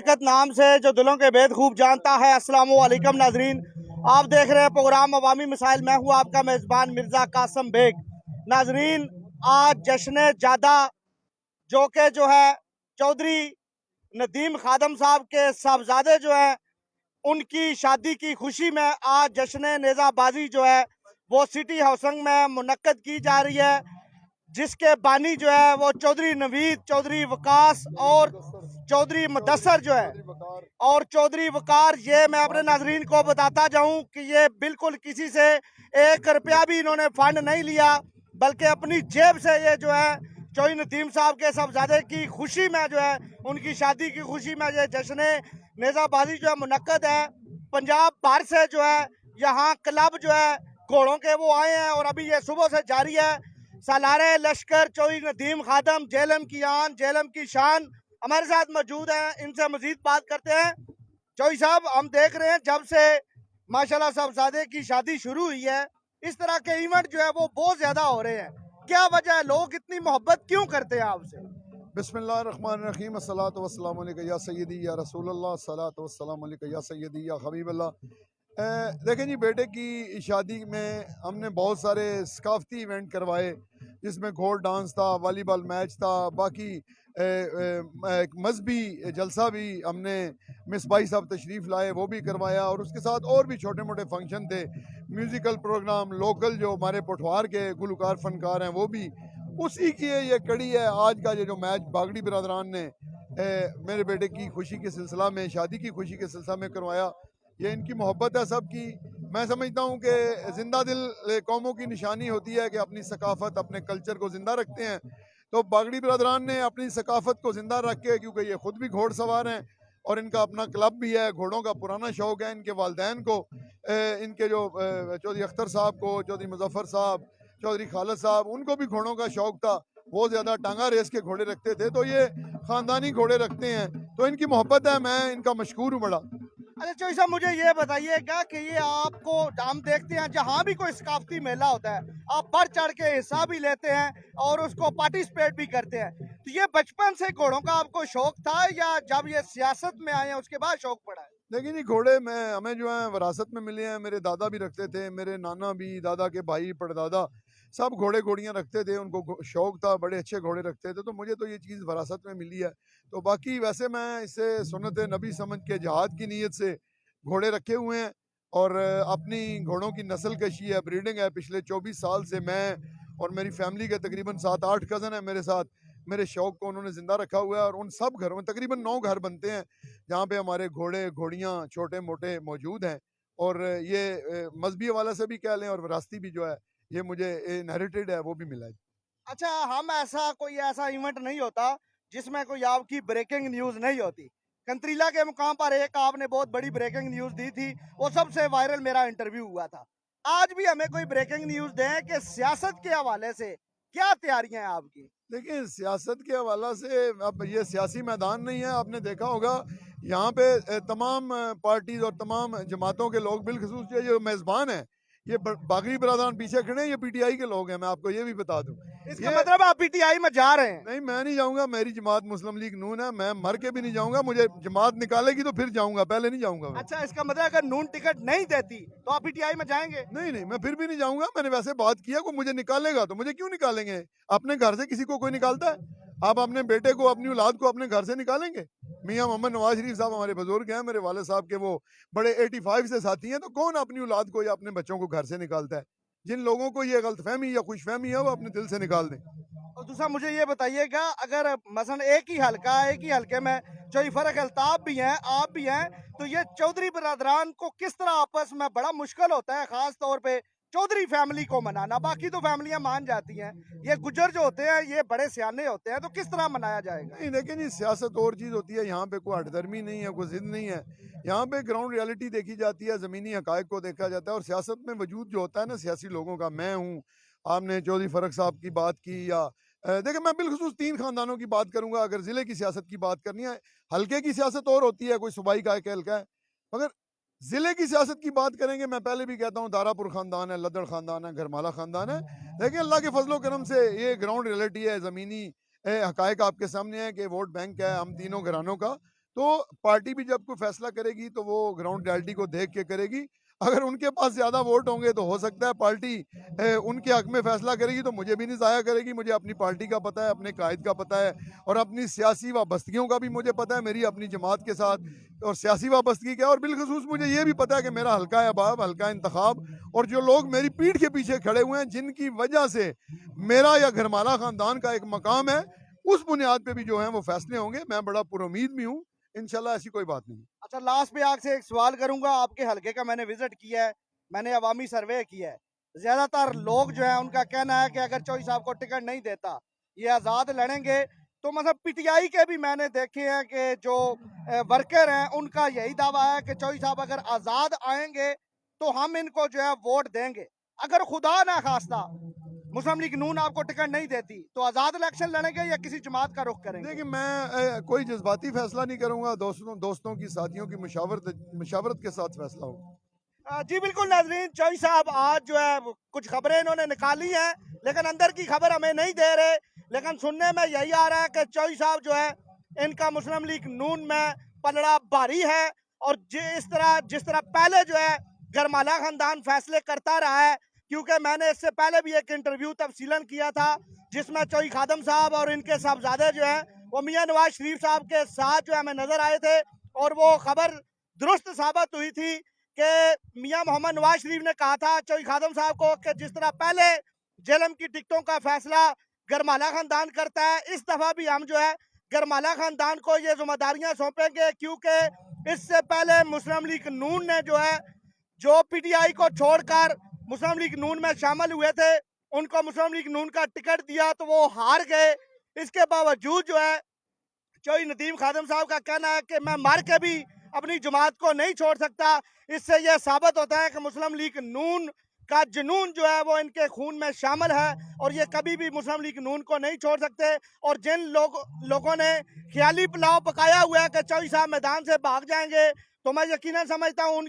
बरकत नाम से जो दिलों के भेद खूब जानता है। अस्सलाम वालेकुम नाजरीन, आप देख रहे हैं प्रोग्राम अवामी मसाइल। मैं हूं आपका मेज़बान मिर्ज़ा कासम बेग। नाजरीन, आज जश्न जादा जो के जो है चौधरी नदीम खादम साहब के साहबजादे जो है उनकी शादी की खुशी में आज जश्न नेज़ाबाजी जो है वो सिटी हाउसिंग में मुनक्कद की जा रही है, जिसके बानी जो है वो चौधरी नवीद, चौधरी वकास और चौधरी मुदस्सर जो है और चौधरी वकार। ये मैं अपने नाजरीन को बताता जाऊं कि ये बिल्कुल किसी से 1 रुपया भी इन्होंने फंड नहीं लिया, बल्कि अपनी जेब से ये जो है चौधरी नदीम साहब के साहबजादे की खुशी में जो है उनकी शादी की खुशी में ये जश्न नेज़ाबाजी जो है मुनक्कद है। पंजाब भर से जो है यहाँ क्लब जो है घोड़ों के वो आए हैं और अभी ये सुबह से जारी है। सालारे लश्कर चौधरी नदीम खादम, जेलम की आन, जेलम की शान हमारे साथ मौजूद हैं। इनसे मजीद बात करते हैं। चौधरी साहब, हम देख रहे हैं जब से माशाल्लाह साहबजादे की शादी शुरू हुई है, इस तरह के इवेंट जो है वो बहुत ज्यादा हो रहे हैं। क्या वजह है, लोग इतनी मोहब्बत क्यों करते हैं आपसे? बिस्मिल्लाहिर्रहमानिर्रहीम, अस्सलातु वस्सलामु अलैका या सय्यदी या रसूलल्लाह, अस्सलातु वस्सलामु अलैका या सय्यदी या हबीबल्लाह। देखें जी, बेटे की शादी में हमने बहुत सारे सकाफती इवेंट करवाए, जिसमें घोड़ डांस था, वॉलीबॉल मैच था, बाकी एक मजहबी जलसा भी हमने, मिसबाई साहब तशरीफ़ लाए वो भी करवाया, और उसके साथ और भी छोटे मोटे फंक्शन थे, म्यूज़िकल प्रोग्राम, लोकल जो हमारे पोठवार के गुलकार फनकार हैं वो भी। उसी की ये कड़ी है आज का ये जो मैच बागड़ी बिरादरान ने मेरे बेटे की खुशी के सिलसिला में, शादी की खुशी के सिलसिला में करवाया। ये इनकी मोहब्बत है सबकी। मैं समझता हूँ कि जिंदा दिल कौमों की निशानी होती है कि अपनी सकाफत, अपने कल्चर को ज़िंदा रखते हैं। तो बागड़ी बिरादरान ने अपनी सकाफत को ज़िंदा रख के, क्योंकि ये ख़ुद भी घोड़सवार हैं और इनका अपना क्लब भी है, घोड़ों का पुराना शौक़ है इनके वालदैन को, इनके जो चौधरी अख्तर साहब को, चौधरी मुजफ्फर साहब, चौधरी खालिद साहब, उनको भी घोड़ों का शौक़ था। वो ज़्यादा टांगा रेस के घोड़े रखते थे, तो ये ख़ानदानी घोड़े रखते हैं, तो इनकी मोहब्बत है। मैं इनका मशकूर हूँ बड़ा। अच्छा चौधरी साहब, मुझे ये बताइएगा कि ये आपको, हम देखते हैं जहाँ भी कोई सकाफती मेला होता है आप बढ़ चढ़ के हिस्सा भी लेते हैं और उसको पार्टिसिपेट भी करते हैं। तो ये बचपन से घोड़ों का आपको शौक था या जब ये सियासत में आए हैं उसके बाद शौक पड़ा है? लेकिन ये घोड़े में हमें जो है विरासत में मिले हैं। मेरे दादा भी रखते थे, मेरे नाना भी, दादा के भाई, परदादा सब घोड़े घोड़ियाँ रखते थे, उनको शौक था, बड़े अच्छे घोड़े रखते थे, तो मुझे तो ये चीज़ विरासत में मिली है। तो बाकी वैसे मैं इसे सुन्नत नबी समझ के जहाद की नीयत से घोड़े रखे हुए हैं, और अपनी घोड़ों की नस्ल कशी है, ब्रीडिंग है। पिछले 24 साल से मैं और मेरी फैमिली के तकरीबन 7-8 कज़न हैं मेरे साथ, मेरे शौक़ को उन्होंने ज़िंदा रखा हुआ है। और उन सब घरों में तकरीबन 9 घर बनते हैं जहाँ पे हमारे घोड़े घोड़ियाँ छोटे मोटे मौजूद हैं। और ये मजहबी हवाले से भी कह लें और विरासती भी जो है ये मुझे इनहेरिटेड है, वो भी मिला है। अच्छा, हम कोई ऐसा इवेंट नहीं होता जिसमें कोई आपकी ब्रेकिंग न्यूज नहीं होती। कंत्रीला के मुकाम पर एक आपने बहुत बड़ी ब्रेकिंग न्यूज दी थी, वो सबसे वायरल मेरा इंटरव्यू हुआ था। आज भी हमें कोई ब्रेकिंग न्यूज दें कि सियासत के हवाले से क्या तैयारियां हैं आपकी? देखिए, सियासत के हवाला से अब ये सियासी मैदान नहीं है। आपने देखा होगा यहाँ पे तमाम पार्टीज और तमाम जमातों के लोग, बिलखसूस ये जो मेज़बान है, ये बागरी बरादरान पीछे खड़े हैं, ये पीटीआई के लोग हैं। मैं आपको ये भी बता दूं, इसका ये मतलब आप पीटीआई में जा रहे हैं? नहीं, मैं नहीं जाऊंगा। मेरी जमात मुस्लिम लीग नून है, मैं मर के भी नहीं जाऊंगा। मुझे जमात निकालेगी तो फिर जाऊंगा, पहले नहीं जाऊंगा मैं। अच्छा, इसका मतलब अगर नून टिकट नहीं देती तो आप पीटीआई में जाएंगे? नहीं नहीं, मैं फिर भी नहीं जाऊंगा। मैंने वैसे बात किया, को मुझे निकालेगा तो मुझे क्यों निकालेंगे? अपने घर से किसी को कोई निकालता है? आप अपने बेटे को, अपनी औलाद को अपने घर से निकालेंगे? मियाँ मोहम्मद नवाज शरीफ साहब हमारे बुजुर्ग हैं, मेरे वाले साहब के वो बड़े 85 से साथी हैं, तो कौन अपनी औलाद को या अपने बच्चों को घर से निकालता है? जिन लोगों को ये गलतफहमी या खुशफहमी है वो अपने दिल से निकाल दें। और दूसरा मुझे ये बताइएगा, अगर मसलन एक ही हल्के में चौधरी फरक अल्ताफ भी हैं, आप भी हैं, तो ये चौधरी बरादरान को किस तरह आपस में बड़ा मुश्किल होता है, खास तौर पे चौधरी फैमिली को मनाना? बाकी तो फैमिलियां मान जाती हैं, ये गुजर जो होते हैं ये बड़े सियाने होते हैं, तो किस तरह मनाया जाएगा? नहीं, लेकिन ये सियासत और चीज़ होती है। यहाँ पे कोई हठधर्मी नहीं है, कोई जिद नहीं है। यहाँ पे ग्राउंड रियलिटी देखी जाती है, ज़मीनी हकायक को देखा जाता है। और सियासत में वजूद जो होता है ना सियासी लोगों का, मैं हूँ, आपने चौधरी फरक साहब की बात की, या देखिए मैं बिलखसूस 3 खानदानों की बात करूँगा। अगर ज़िले की सियासत की बात करनी है, हल्के की सियासत और होती है, कोई सूबाई का एक हल्का है, मगर ज़िले की सियासत की बात करेंगे, मैं पहले भी कहता हूँ, दारापुर ख़ानदान है, लद्दड़ ख़ानदान है, घरमाला ख़ानदान है। लेकिन अल्लाह के फजलो करम से ये ग्राउंड रियलिटी है, ज़मीनी हकायक आपके सामने है कि वोट बैंक है हम तीनों घरानों का। तो पार्टी भी जब कोई फैसला करेगी तो वो ग्राउंड रियलिटी को देख के करेगी। अगर उनके पास ज़्यादा वोट होंगे तो हो सकता है पार्टी उनके हक में फैसला करेगी, तो मुझे भी नहीं ज़ाया करेगी। मुझे अपनी पार्टी का पता है, अपने कायद का पता है और अपनी सियासी वाबस्तगियों का भी मुझे पता है, मेरी अपनी जमात के साथ और सियासी वाबस्तगी क्या है। और बिलखसूस मुझे ये भी पता है कि मेरा हल्का अहबाब, हल्का इंतखाब और जो लोग मेरी पीठ के पीछे खड़े हुए हैं, जिनकी वजह से मेरा या घरमाला ख़ानदान का एक मकाम है, उस बुनियाद पे भी जो है वो फैसले होंगे। मैं बड़ा पुरुमीद भी हूँ, इंशाल्लाह ऐसी कोई बात नहीं। अच्छा, लास्ट पे आपसे एक सवाल करूंगा। आपके हलके का मैंने विजिट किया है, मैंने अवामी सर्वे किया है। ज्यादातर लोग जो है उनका कहना है कि अगर चौधरी साहब को टिकट नहीं देता, ये आज़ाद लड़ेंगे। तो मतलब पीटीआई के भी मैंने देखे हैं कि जो वर्कर हैं उनका यही दावा है कि चौधरी साहब अगर आज़ाद आएंगे तो हम इनको जो है वोट देंगे। अगर खुदा ना खास्ता मुस्लिम लीग नून आपको टिकट नहीं देती तो आज़ाद इलेक्शन लड़ेंगे या किसी जमात का रुख करेंगे? देखिए, मैं कोई जज्बाती फैसला नहीं करूंगा, दोस्तों की, साथियों की मुशावरत के साथ फैसला होगा। जी बिल्कुल नाजरीन, चौधरी साहब आज जो है कुछ खबरें इन्होंने निकाली हैं, लेकिन अंदर की खबर हमें नहीं दे रहे। लेकिन सुनने में यही आ रहा है कि चौधरी साहब जो है इनका मुस्लिम लीग नून में पलड़ा भारी है। और जिस तरह पहले जो है गरमाला खानदान फैसले करता रहा है, क्योंकि मैंने इससे पहले भी एक इंटरव्यू तफसीलन किया था जिसमें चौधरी खादम साहब और इनके साहबजादे जो है वो मियाँ नवाज शरीफ साहब के साथ जो है हमें नजर आए थे। और वो खबर दुरुस्त साबित हुई थी कि मियाँ मोहम्मद नवाज शरीफ ने कहा था चौधरी खादम साहब को कि जिस तरह पहले जेलम की टिकटों का फैसला गरमाला खानदान करता है, इस दफा भी हम जो है गरमाला खानदान को ये जिम्मेदारियां सौंपेंगे। क्योंकि इससे पहले मुस्लिम लीग नून ने जो पीटीआई को छोड़कर मुस्लिम लीग नून में शामिल हुए थे, उनको मुस्लिम लीग नून का टिकट दिया तो वो हार गए। इसके बावजूद जो है चौधरी नदीम खादम साहब का कहना है कि मैं मर के भी अपनी जमात को नहीं छोड़ सकता। इससे यह साबित होता है कि मुस्लिम लीग नून का जुनून जो है वो इनके खून में शामिल है और ये कभी भी मुस्लिम लीग नून को नहीं छोड़ सकते। और जिन लोगों ने ख्याली पुलाव पकाया हुआ है कि चौधरी साहब मैदान से भाग जाएंगे, तो मैं यकीनन समझता हूँ